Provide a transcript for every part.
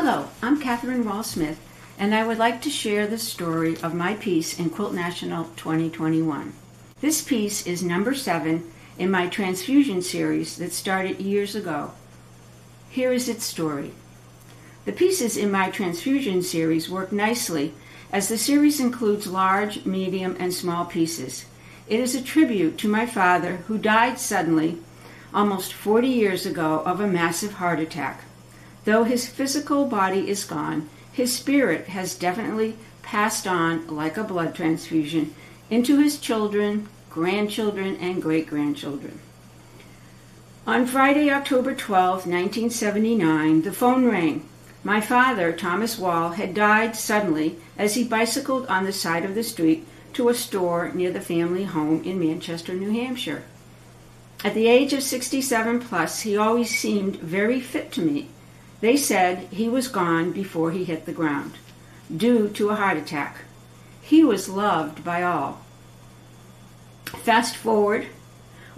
Hello, I'm Catherine Wall-Smith, and I would like to share the story of my piece in Quilt National 2021. This piece is number 7 in my Transfusion series that started years ago. Here is its story. The pieces in my Transfusion series work nicely as the series includes large, medium, and small pieces. It is a tribute to my father who died suddenly almost 40 years ago of a massive heart attack. Though his physical body is gone, his spirit has definitely passed on like a blood transfusion into his children, grandchildren, and great-grandchildren. On Friday, October 12, 1979, the phone rang. My father, Thomas Wall, had died suddenly as he bicycled on the side of the street to a store near the family home in Manchester, New Hampshire. At the age of 67 plus, he always seemed very fit to me. They said he was gone before he hit the ground, due to a heart attack. He was loved by all. Fast forward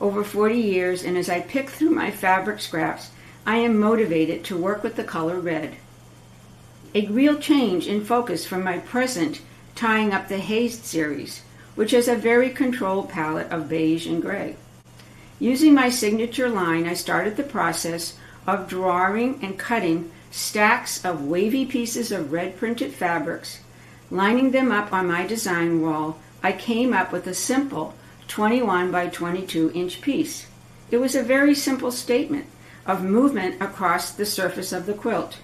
over 40 years, and as I pick through my fabric scraps, I am motivated to work with the color red. A real change in focus from my present Tying Up the Hazed series, which has a very controlled palette of beige and gray. Using my signature line, I started the process of drawing and cutting stacks of wavy pieces of red printed fabrics. Lining them up on my design wall, I came up with a simple 21 by 22 inch piece. It was a very simple statement of movement across the surface of the quilt.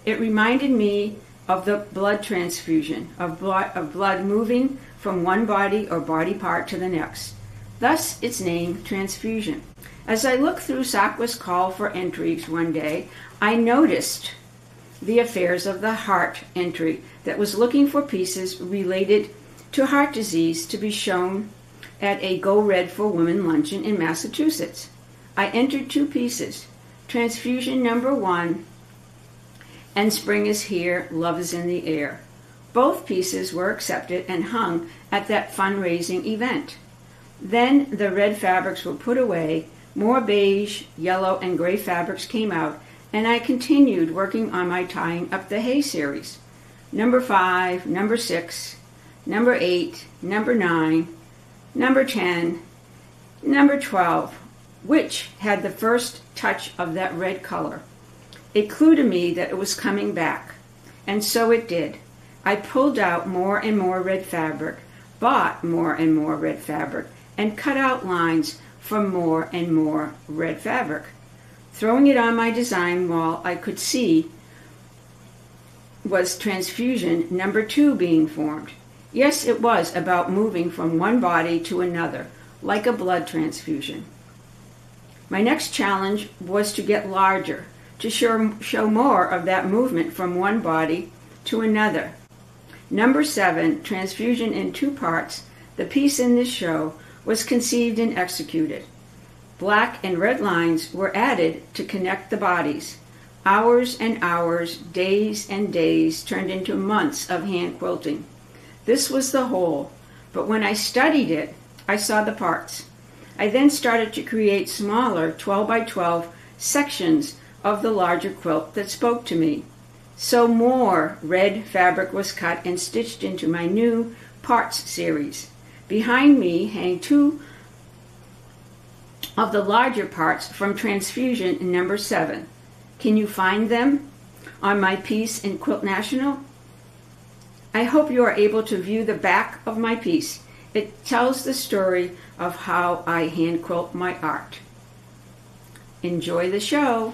It reminded me of the blood transfusion, of blood moving from one body or body part to the next. Thus its name, Transfusion. As I looked through Sakwa's call for entries one day, I noticed the affairs of the heart entry that was looking for pieces related to heart disease to be shown at a Go Red for Women luncheon in Massachusetts. I entered 2 pieces, Transfusion number 1 and Spring is Here, Love is in the Air. Both pieces were accepted and hung at that fundraising event. Then the red fabrics were put away, more beige, yellow, and gray fabrics came out, and I continued working on my Tying Up the Hay series. Number 5, number 6, number 8, number 9, number 10, number 12, which had the first touch of that red color. A clue to me that it was coming back, and so it did. I pulled out more and more red fabric, bought more and more red fabric, and cut out lines from more and more red fabric. Throwing it on my design wall, I could see was Transfusion number 2 being formed. Yes, it was about moving from one body to another, like a blood transfusion. My next challenge was to get larger, to show more of that movement from one body to another. Number 7, Transfusion in 2 parts, the piece in this show, was conceived and executed. Black and red lines were added to connect the bodies. Hours and hours, days and days turned into months of hand quilting. This was the whole, but when I studied it, I saw the parts. I then started to create smaller 12 by 12 sections of the larger quilt that spoke to me. So more red fabric was cut and stitched into my new parts series. Behind me hang 2 of the larger parts from Transfusion number 7. Can you find them on my piece in Quilt National? I hope you are able to view the back of my piece. It tells the story of how I hand quilt my art. Enjoy the show.